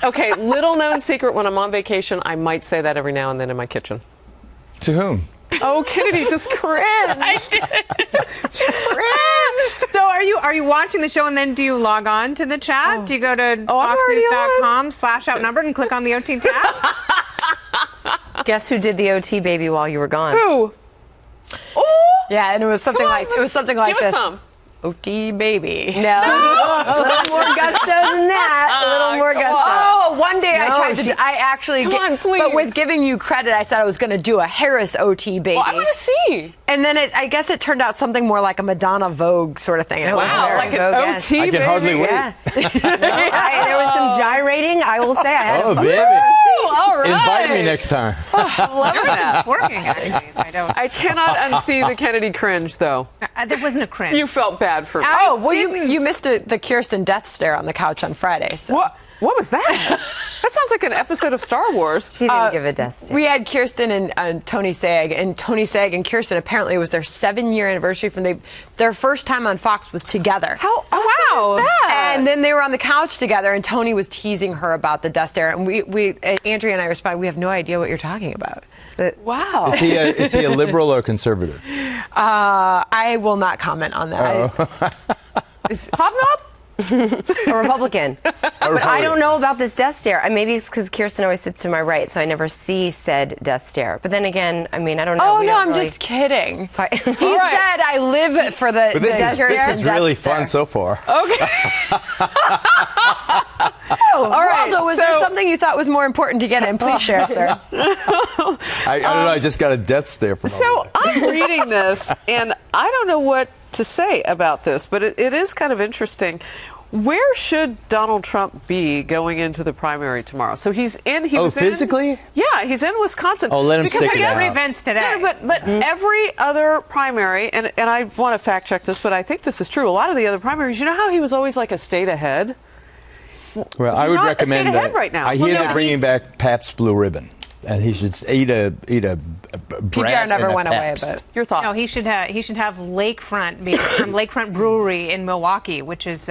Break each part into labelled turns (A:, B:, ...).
A: Okay, little known secret, when I'm on vacation, I might say that every now and then in my kitchen.
B: To whom?
A: Oh, Kennedy just cringed. I did. Cringed.
C: So are you watching the show and then do you log on to the chat? Do you go to foxnews.com/outnumbered and click on the OT tab?
D: Guess who did the OT baby while you were gone?
A: Who? Oh,
D: Yeah, and it was something like
A: give
D: this.
A: us some.
D: OT baby. No. A little more gusto than that. A little more gusto. Oh, one day I tried to. I actually.
A: Come on, please.
D: But with giving you credit, I said I was going to do a Harris OT baby.
A: Well, I want to see.
D: And then I guess it turned out something more like a Madonna Vogue sort of thing. And it was
A: Wow,
D: very
A: like an
D: Vogue-esque.
A: OT
B: I can hardly wait.
D: Yeah. There was some gyrating. I will say I had a
B: baby.
A: All right.
B: Invite me next time.
A: Love that.
C: Working actually.
A: I cannot unsee the Kennedy cringe, though.
C: That wasn't a cringe.
A: You felt bad for me.
D: Oh, well, you missed the Kirsten death stare on the couch on Friday. So.
A: What was that? That sounds like an episode of Star Wars.
D: She didn't give a death stare. We had Kirsten and Tony Sagg, and Tony Sagg and Kirsten, apparently it was their 7-year anniversary from their first time on Fox was together.
A: How awesome is that?
D: And then they were on the couch together, and Tony was teasing her about the death stare, and Andrea and I responded, we have no idea what you're talking about. But,
A: Wow.
B: Is he a liberal or conservative?
D: I will not comment on that.
A: Hobnob?
E: A Republican. But I don't know about this death stare. Maybe it's because Kirsten always sits to my right, so I never see said death stare. But then again, I mean, I don't know.
D: Oh, no, I'm just kidding. He said I live for the
B: But this is really
D: death
B: fun so far.
A: Okay.
D: Geraldo, was there something you thought was more important to get in? Please share, sir.
B: I don't know. I just got a death stare from
A: So I'm reading this, and I don't know what to say about this, but it is kind of interesting. Where should Donald Trump be going into the primary tomorrow? So he's in.
B: Physically?
A: Yeah, he's in Wisconsin.
B: Oh, let him stick it out.
C: Three events today.
A: No, but every other primary, and I want to fact check this, but I think this is true. A lot of the other primaries, you know how he was always like a state ahead?
B: Well, I would
A: not
B: recommend
A: a state
B: that.
A: ahead right now.
B: I hear they're bringing back Pabst Blue Ribbon, and he should eat a
D: PBR never went away, but
A: your thought?
C: No, he should have Lakefront beer from Lakefront Brewery in Milwaukee, which is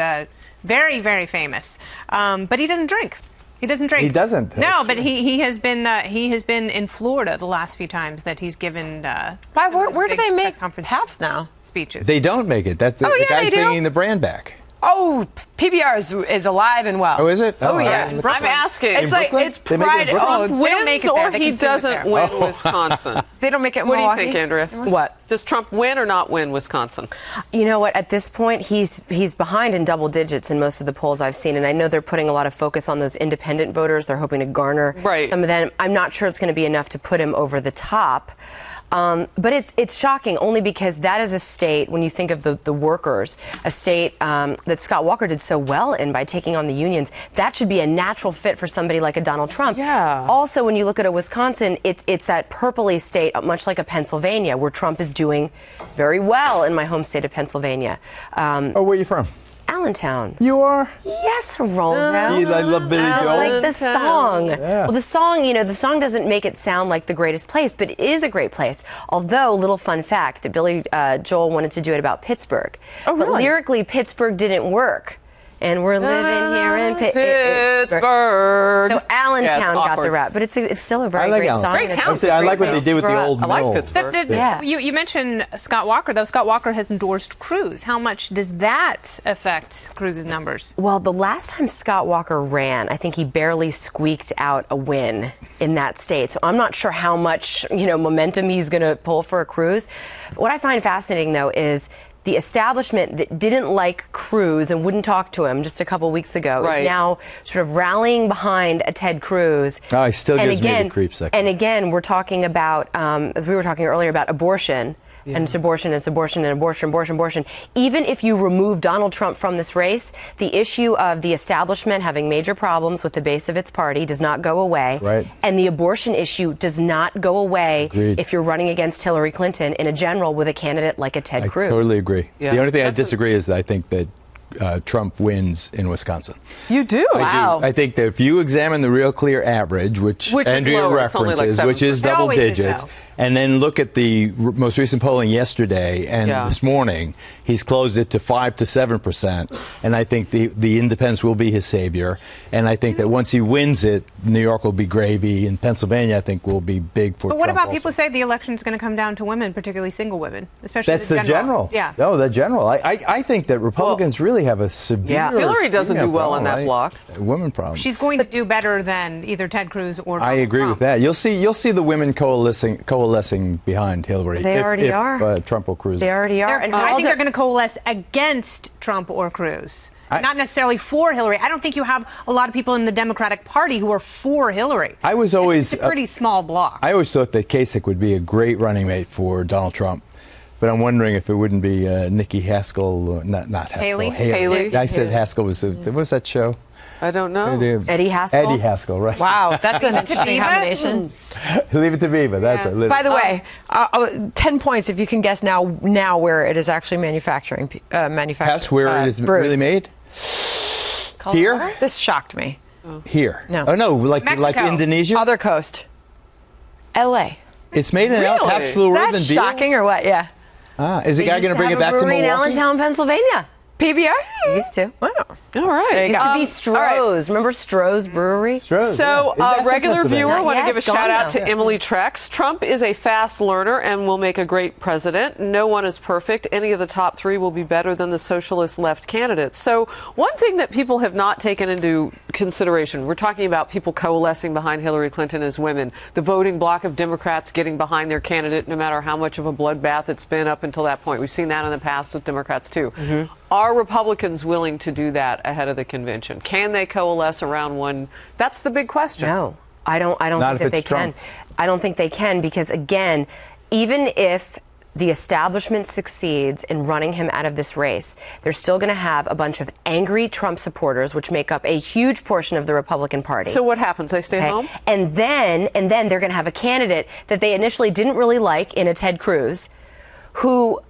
C: very, very famous. But he doesn't drink. He doesn't drink.
B: He doesn't.
C: No, but he has been in Florida the last few times that he's given.
D: where do they make Pabst now?
C: Speeches.
B: They don't make it. That's the guy's
D: they do.
B: bringing the brand back.
D: Oh, PBR is alive and well.
B: Oh, is it?
D: Oh, yeah.
A: I'm asking.
D: It's like
B: Brooklyn?
D: it's
B: They make it in
D: pride.
B: Brooklyn?
D: Oh,
C: They don't make it there.
A: or
C: They
A: he
C: consume it
A: doesn't
C: there.
A: win Wisconsin.
D: they don't make it in
A: What do you
D: Milwaukee?
A: think, Andrea?
E: What?
A: Does Trump win or not win Wisconsin?
E: You know what? At this point, he's behind in double digits in most of the polls I've seen, and I know they're putting a lot of focus on those independent voters. They're hoping to garner some of them. I'm not sure it's going to be enough to put him over the top. But it's shocking only because that is a state, when you think of the workers, a state that Scott Walker did so well in by taking on the unions. That should be a natural fit for somebody like a Donald Trump.
A: Yeah.
E: Also, when you look at a Wisconsin, it's that purpley state, much like a Pennsylvania, where Trump is doing very well in my home state of Pennsylvania.
B: Where are you from?
E: Allentown.
B: You are?
E: Yes, Geraldo.
B: I love Billy
E: I
B: Joel.
E: like the song.
B: Yeah.
E: Well, the song doesn't make it sound like the greatest place, but it is a great place. Although, little fun fact, that Billy Joel wanted to do it about Pittsburgh.
A: Oh, really?
E: But lyrically, Pittsburgh didn't work. And we're living here in
A: Pittsburgh.
E: So Allentown got
A: awkward.
E: the rap, but it's still a very
B: I like
E: great song.
B: Allentown.
A: Great town.
B: See, I like what they did with the old
A: I like
B: mill.
A: Pittsburgh.
E: Yeah.
C: You mentioned Scott Walker, though. Scott Walker has endorsed Cruz. How much does that affect Cruz's numbers?
E: Well, the last time Scott Walker ran, I think he barely squeaked out a win in that state. So I'm not sure how much, momentum he's going to pull for a Cruz. What I find fascinating, though, is the establishment that didn't like Cruz and wouldn't talk to him just a couple weeks ago is now sort of rallying behind a Ted Cruz.
B: Oh, he still gives me the creeps.
E: And again, we're talking about, as we were talking earlier, about abortion. Yeah. And it's abortion, and abortion. Even if you remove Donald Trump from this race, the issue of the establishment having major problems with the base of its party does not go away.
B: Right.
E: And the abortion issue does not go away if you're running against Hillary Clinton in a general with a candidate like a Ted Cruz.
B: I totally agree.
A: Yeah.
B: The only thing I disagree is that I think that Trump wins in Wisconsin.
A: You do?
D: Wow.
B: I think that if you examine the Real Clear average, which Andrea
A: is lower, it's only like
B: references, which is
C: 7%.
B: double
C: It always is,
B: digits,
C: though.
B: And then look at the most recent polling yesterday and this morning. He's closed it to 5 to 7%. And I think the independents will be his savior. And I think that once he wins it, New York will be gravy. And Pennsylvania, I think, will be big for Trump.
C: But what about
B: also.
C: people who say the election's going to come down to women, particularly single women, especially
B: That's the general.
C: Yeah.
B: No, the general. I think that Republicans really have a severe.
A: Hillary doesn't do well
B: problem,
A: on that block.
B: Women problem.
C: She's going to do better than either Ted Cruz or Donald
B: I agree
C: Trump.
B: with that. You'll see the women coalescing behind Hillary.
E: They already are.
B: Trump or Cruz.
E: They already are.
C: And I think they're going to coalesce against Trump or Cruz. Not necessarily for Hillary. I don't think you have a lot of people in the Democratic Party who are for Hillary.
B: I was always
C: it's a pretty small block.
B: I always thought that Kasich would be a great running mate for Donald Trump. But I'm wondering if it wouldn't be Nikki Haskell, not Haskell.
C: Haley.
B: I said Haskell was what was that show?
A: I don't know.
E: Eddie Haskell?
B: Eddie Haskell, right.
D: Wow, that's an interesting combination.
B: Leave it to Beaver. That's it.
D: By the way, 10 points if you can guess now where it is actually manufactured.
B: Guess where it is
D: brewed.
B: really made? Here?
D: This shocked me.
B: Here.
D: No.
B: Oh, no, like
C: Mexico.
B: Indonesia?
D: Other coast. L.A.
B: It's made in El Habsburg
D: That's
B: and beer?
D: shocking or what? Yeah.
B: Is the guy going to bring it back to Milwaukee?
E: in Allentown, Pennsylvania.
D: PBR?
E: Used to.
D: Wow.
A: All right.
D: There you go.
E: Used to be Stroh's. Remember Stroh's Brewery?
B: Stroh's,
A: So,
B: yeah. That's in
A: regular
B: Pennsylvania.
A: viewer, I want to
E: Yeah,
A: give a
E: it's gone
A: shout out
E: now.
A: to Emily Trex. Trump is a fast learner and will make a great president. No one is perfect. Any of the top three will be better than the socialist left candidates. So, one thing that people have not taken into consideration, we're talking about people coalescing behind Hillary Clinton as women, the voting bloc of Democrats getting behind their candidate no matter how much of a bloodbath it's been up until that point. We've seen that in the past with Democrats, too.
E: Mm-hmm.
A: Are Republicans willing to do that ahead of the convention? Can they coalesce around one? That's the big question.
E: No, I don't
B: Not
E: think
B: if
E: that they
B: it's Trump.
E: can. I don't think they can because, again, even if the establishment succeeds in running him out of this race, they're still going to have a bunch of angry Trump supporters, which make up a huge portion of the Republican Party.
A: So what happens? They stay home?
E: And then they're going to have a candidate that they initially didn't really like in a Ted Cruz, who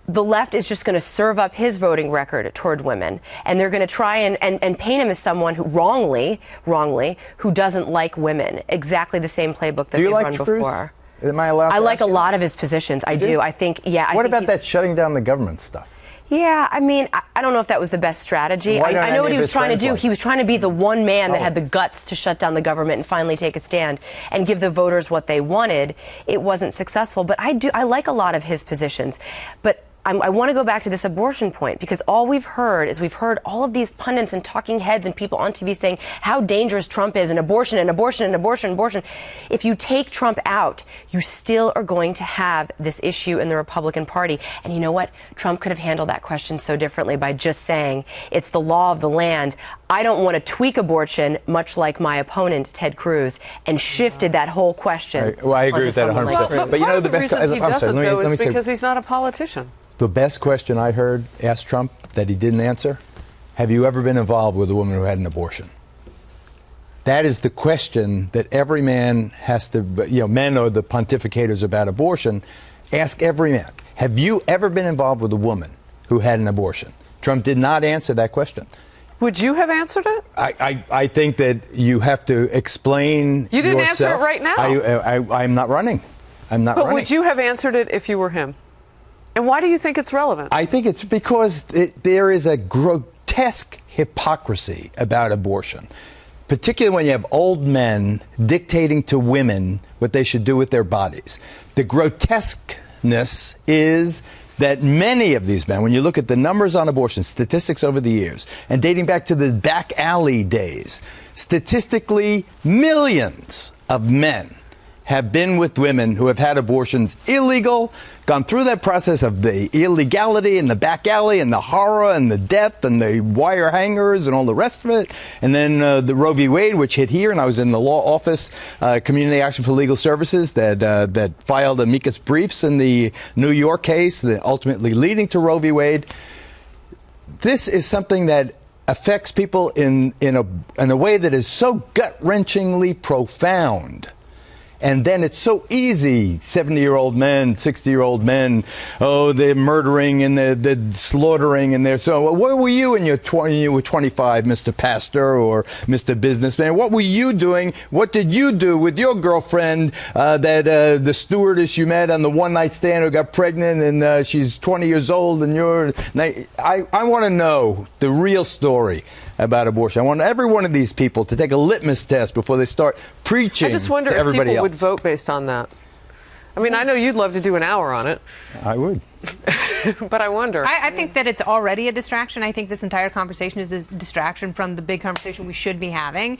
E: the left is just going to serve up his voting record toward women. And they're going to try and paint him as someone who wrongly, who doesn't like women. Exactly the same playbook that they've run before.
B: Am I allowed to
E: I like
B: ask
E: a
B: you?
E: lot of his positions. I do. I think, yeah.
B: What about that shutting down the government stuff?
E: Yeah, I mean, I don't know if that was the best strategy.
B: Why don't
E: I know what
B: any
E: he
B: of
E: was
B: his
E: trying to
B: friends
E: do.
B: like
E: He was trying to be the one man that had the guts to shut down the government and finally take a stand and give the voters what they wanted. It wasn't successful, but I like a lot of his positions. But I want to go back to this abortion point because all we've heard is all of these pundits and talking heads and people on TV saying how dangerous Trump is and abortion and abortion and abortion and abortion. If you take Trump out, you still are going to have this issue in the Republican Party. And you know what? Trump could have handled that question so differently by just saying it's the law of the land. I don't want to tweak abortion, much like my opponent, Ted Cruz, and shifted that whole question.
B: Right. Well, I agree with that 100%.
A: But you know, the best reason he doesn't, though, is
B: say,
A: because he's not a politician.
B: the best question I heard asked Trump that he didn't answer, have you ever been involved with a woman who had an abortion? That is the question that every man has to, men are the pontificators about abortion. Ask every man, have you ever been involved with a woman who had an abortion? Trump did not answer that question.
A: Would you have answered it?
B: I think that you have to explain
A: You didn't
B: yourself.
A: answer it right now.
B: I'm not running. I'm not running.
A: But would you have answered it if you were him? And why do you think it's relevant?
B: I think it's because there is a grotesque hypocrisy about abortion, particularly when you have old men dictating to women what they should do with their bodies. The grotesqueness is that many of these men, when you look at the numbers on abortion, statistics over the years, and dating back to the back alley days, statistically, millions of men have been with women who have had abortions illegal, gone through that process of the illegality and the back alley and the horror and the death and the wire hangers and all the rest of it. And then the Roe v. Wade, which hit here, and I was in the law office, Community Action for Legal Services, that filed amicus briefs in the New York case, that ultimately leading to Roe v. Wade. This is something that affects people in a way that is so gut-wrenchingly profound. And then it's so easy, 70-year-old men, 60-year-old men, oh, they're murdering and they're slaughtering. And they're so, where were you when you were 25, Mr. Pastor or Mr. Businessman? What were you doing? What did you do with your girlfriend, the stewardess you met on the one-night stand who got pregnant and she's 20 years old and you're... I want to know the real story about abortion. I want every one of these people to take a litmus test before they start preaching to everybody else.
A: I just wonder if people would vote based on that. I mean, I know you'd love to do an hour on it.
B: I would.
A: But I wonder.
C: I think that it's already a distraction. I think this entire conversation is a distraction from the big conversation we should be having.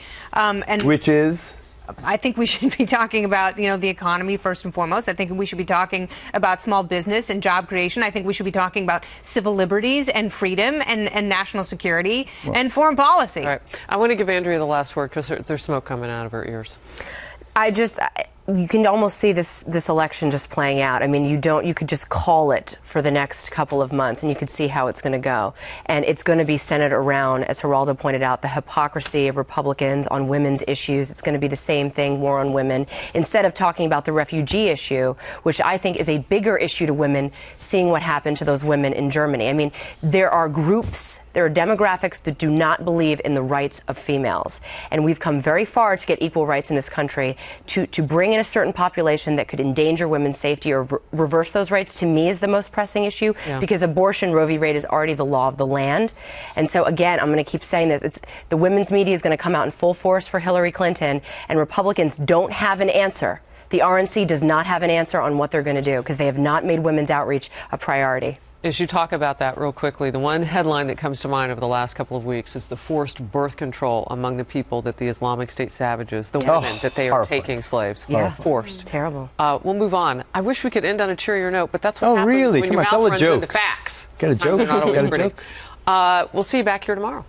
B: Which is?
C: I think we should be talking about, the economy first and foremost. I think we should be talking about small business and job creation. I think we should be talking about civil liberties and freedom and national security and foreign policy.
A: All right. I want to give Andrea the last word because there's smoke coming out of her ears.
E: You can almost see this election just playing out. I mean, you could just call it for the next couple of months and you could see how it's going to go. And it's going to be centered around, as Geraldo pointed out, the hypocrisy of Republicans on women's issues. It's going to be the same thing, war on women. Instead of talking about the refugee issue, which I think is a bigger issue to women, seeing what happened to those women in Germany. I mean, there are demographics that do not believe in the rights of females. And we've come very far to get equal rights in this country. To bring in a certain population that could endanger women's safety or reverse those rights, to me, is the most pressing issue, because abortion, Roe v. Wade, is already the law of the land. And so, again, I'm going to keep saying this. The women's media is going to come out in full force for Hillary Clinton, and Republicans don't have an answer. The RNC does not have an answer on what they're going to do because they have not made women's outreach a priority.
A: As you talk about that real quickly, the one headline that comes to mind over the last couple of weeks is the forced birth control among the people that the Islamic State savages, the women that they are taking slaves.
E: Yeah.
A: Forced.
E: Terrible.
A: We'll move on. I wish we could end on a cheerier note, but that's what happens
B: really?
A: when
B: Come
A: your
B: on,
A: mouth
B: tell a
A: runs
B: joke.
A: into facts.
B: Got a joke?
A: Sometimes they're not always
B: Got a
A: pretty.
B: joke?
A: We'll see you back here tomorrow.